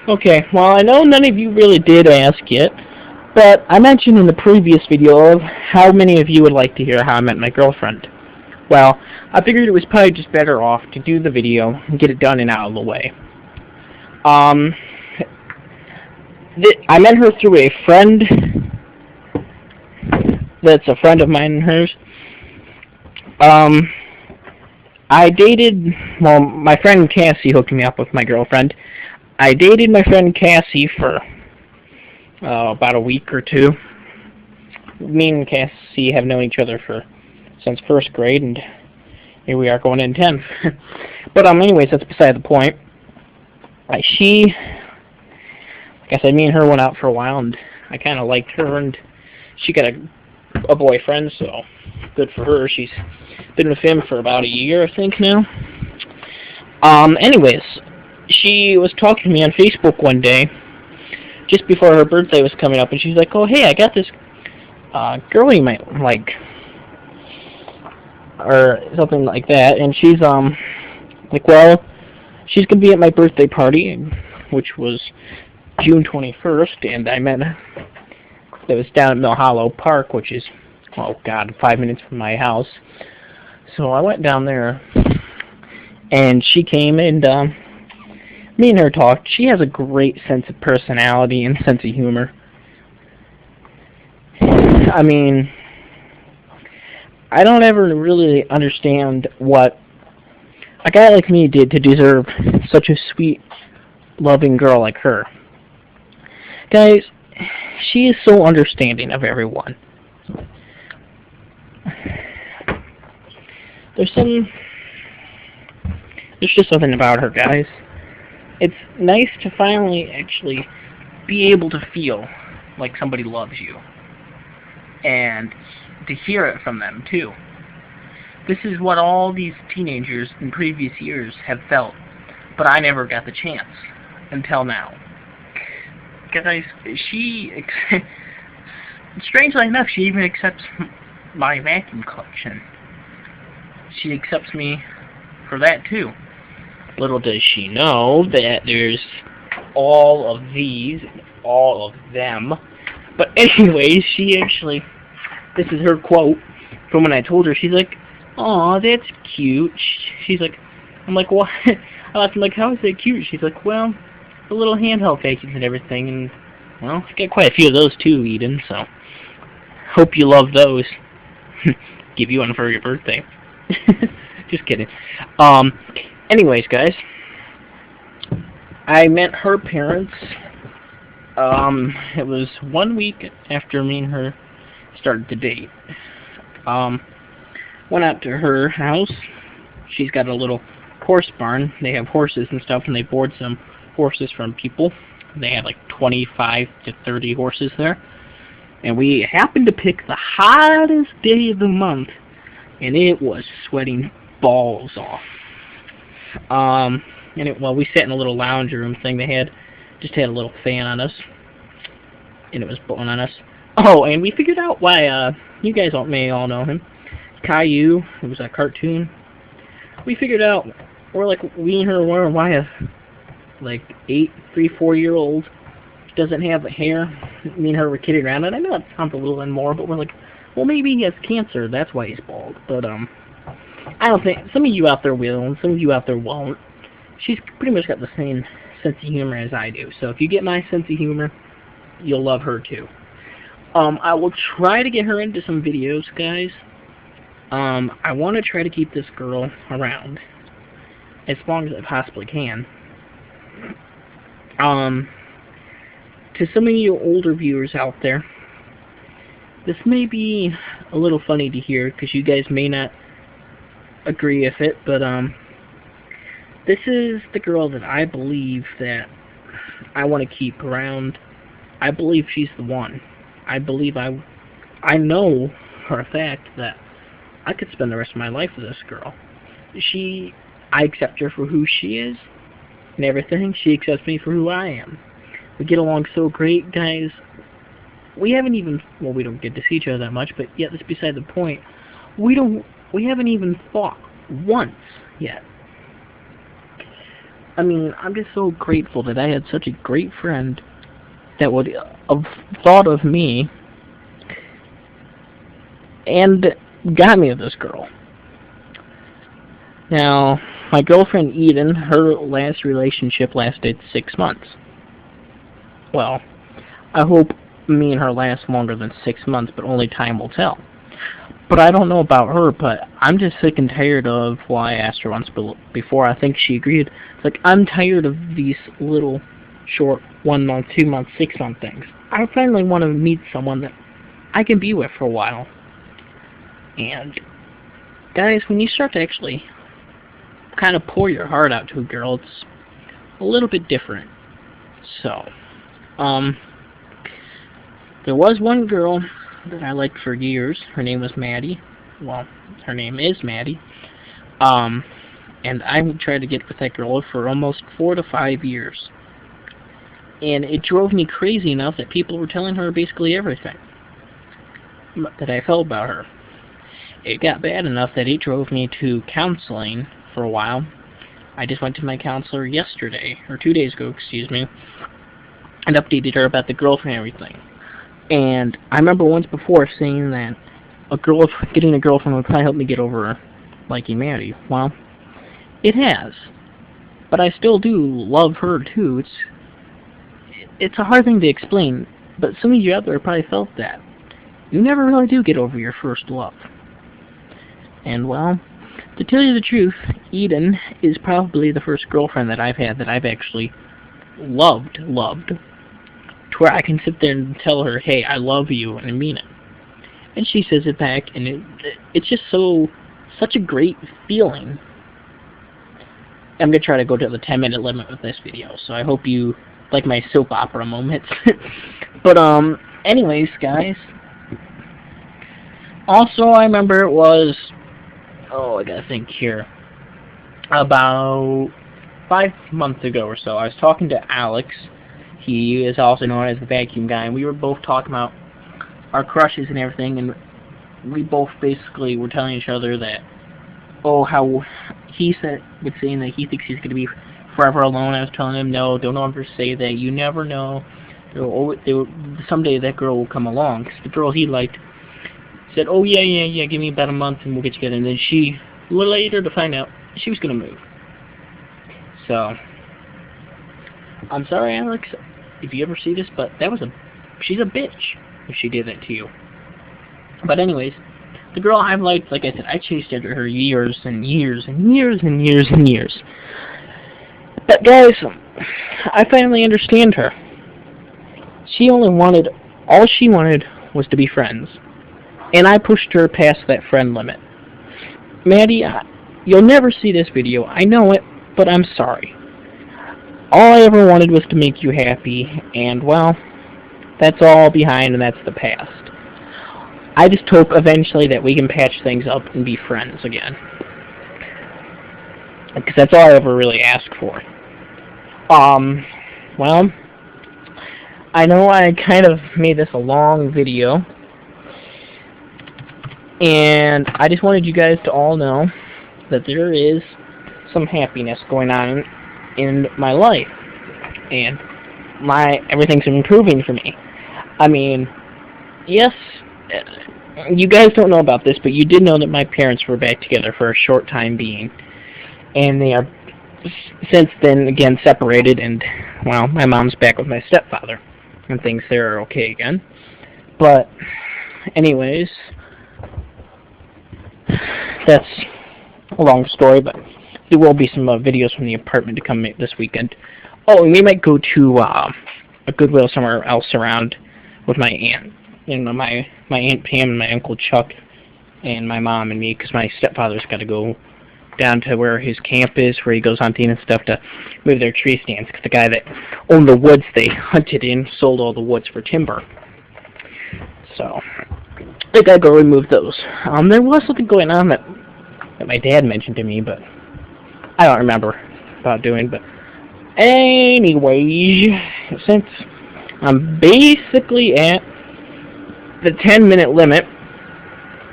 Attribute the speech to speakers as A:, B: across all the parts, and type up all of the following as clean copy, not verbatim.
A: Okay, well, I know none of you really did ask it, but I mentioned in the previous video of how many of you would like to hear how I met my girlfriend. Well, I figured it was probably just better off to do the video and get it done and out of the way. Um, I met her through a friend that's a friend of mine and hers. Um, I dated, well, my friend Cassie hooked me up with my girlfriend. I dated my friend Cassie for about a week or two. Me and Cassie have known each other since first grade, and here we are going in 10th. But anyways, that's beside the point. Like I said, me and her went out for a while, and I kind of liked her, and she got a boyfriend, so good for her. She's been with him for about a year, I think, now. Anyways, she was talking to me on Facebook one day, just before her birthday was coming up, and she's like, "Oh, hey, I got this girl you might like," or something like that, and she's, like, well, she's gonna be at my birthday party, which was June 21st, and I met her. It was down at Mill Hollow Park, which is, oh god, 5 minutes from my house. So I went down there, and she came, and me and her talked. She has a great sense of personality and sense of humor. I mean, I don't ever really understand what a guy like me did to deserve such a sweet, loving girl like her. Guys, she is so understanding of everyone. There's just something about her, guys. It's nice to finally actually be able to feel like somebody loves you. And to hear it from them, too. This is what all these teenagers in previous years have felt, but I never got the chance until now. Guys, strangely enough, she even accepts my vacuum collection. She accepts me for that, too. Little does she know that there's all of these, all of them. But anyways, she actually, this is her quote from when I told her. She's like, "Aw, that's cute." She's like, I'm like, "What?" I laughed. I'm like, "How is that cute?" She's like, "Well, the little handheld vacuums and everything, and, well, I got quite a few of those too, Eden, so hope you love those." Give you one for your birthday. Just kidding. Anyways, guys, I met her parents. It was 1 week after me and her started to date. Went out to her house. She's got a little horse barn. They have horses and stuff, and they board some horses from people. They have like 25 to 30 horses there. And we happened to pick the hottest day of the month, and it was sweating balls off. Well, we sat in a little lounge room thing. They had a little fan on us, and it was blowing on us. Oh, and we figured out why. You guys may all know him, Caillou. It was a cartoon. We figured out we and her were why a 4-year-old doesn't have hair. Me and her were kidding around, and I know it sounds a little more, but we're like, well, maybe he has cancer. That's why he's bald. But I don't think some of you out there will, and some of you out there won't. She's pretty much got the same sense of humor as I do. So if you get my sense of humor, you'll love her too. I will try to get her into some videos, guys. I want to try to keep this girl around as long as I possibly can. To some of you older viewers out there, this may be a little funny to hear because you guys may not agree with it, but this is the girl that I believe that I want to keep around. I believe she's the one. I know for a fact that I could spend the rest of my life with this girl. I accept her for who she is and everything. She accepts me for who I am. We get along so great, guys. We don't get to see each other that much, but yet that's beside the point. We haven't even fought once yet. I mean, I'm just so grateful that I had such a great friend that would have thought of me and got me with this girl. Now, my girlfriend Eden, her last relationship lasted 6 months. Well, I hope me and her last longer than 6 months, but only time will tell. But I don't know about her, but I'm just sick and tired of, well, I asked her once before, I think she agreed. It's like, I'm tired of these little short 1 month, 2 month, 6 month things. I finally want to meet someone that I can be with for a while. And, guys, when you start to actually kind of pour your heart out to a girl, it's a little bit different. So, there was one girl that I liked for years. Her name was Maddie. Well, her name is Maddie. And I tried to get with that girl for almost 4 to 5 years. And it drove me crazy enough that people were telling her basically everything that I felt about her. It got bad enough that it drove me to counseling for a while. I just went to my counselor yesterday, or 2 days ago, excuse me, and updated her about the girlfriend and everything. And I remember once before saying that getting a girlfriend would probably help me get over liking Maddie. Well, it has. But I still do love her too. It's a hard thing to explain, but some of you out there probably felt that. You never really do get over your first love. And well, to tell you the truth, Eden is probably the first girlfriend that I've had that I've actually loved, to where I can sit there and tell her, hey, I love you, and I mean it. And she says it back, and it's just such a great feeling. I'm going to try to go to the 10-minute limit with this video, so I hope you like my soap opera moments. But, anyways, guys. Also, I remember it was, I gotta think here, about 5 months ago or so, I was talking to Alex. He is also known as the vacuum guy, and we were both talking about our crushes and everything, and we both basically were telling each other that, how he was saying that he thinks he's going to be forever alone. I was telling him, no, don't ever say that. You never know. Someday that girl will come along. 'Cause the girl he liked said, oh, yeah, give me about a month and we'll get together. And then she, a little later to find out, she was going to move. So, I'm sorry, Alex, if you ever see this, but she's a bitch if she did that to you. But anyways, the girl I've liked, like I said, I chased after her years and years and years and years and years. But guys, I finally understand her. All she wanted was to be friends. And I pushed her past that friend limit. Maddie, you'll never see this video, I know it, but I'm sorry. All I ever wanted was to make you happy, and well, that's all behind and that's the past. I just hope eventually that we can patch things up and be friends again. Because that's all I ever really asked for. Well, I know I kind of made this a long video, and I just wanted you guys to all know that there is some happiness going on in my life, and everything's improving for me. I mean, yes, you guys don't know about this, but you did know that my parents were back together for a short time being, and they are since then again separated, and well, my mom's back with my stepfather, and things there are okay again. But anyways, that's a long story, but there will be some videos from the apartment to come this weekend. Oh, and we might go to a Goodwill somewhere else around with my aunt. My Aunt Pam and my Uncle Chuck and my mom and me, because my stepfather's got to go down to where his camp is, where he goes hunting and stuff, to move their tree stands, because the guy that owned the woods they hunted in sold all the woods for timber. So they got to go remove those. There was something going on that my dad mentioned to me, but I don't remember about doing. But anyway, since I'm basically at the 10-minute limit,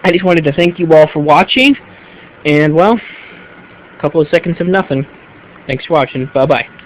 A: I just wanted to thank you all for watching, and well, a couple of seconds of nothing. Thanks for watching. Bye-bye.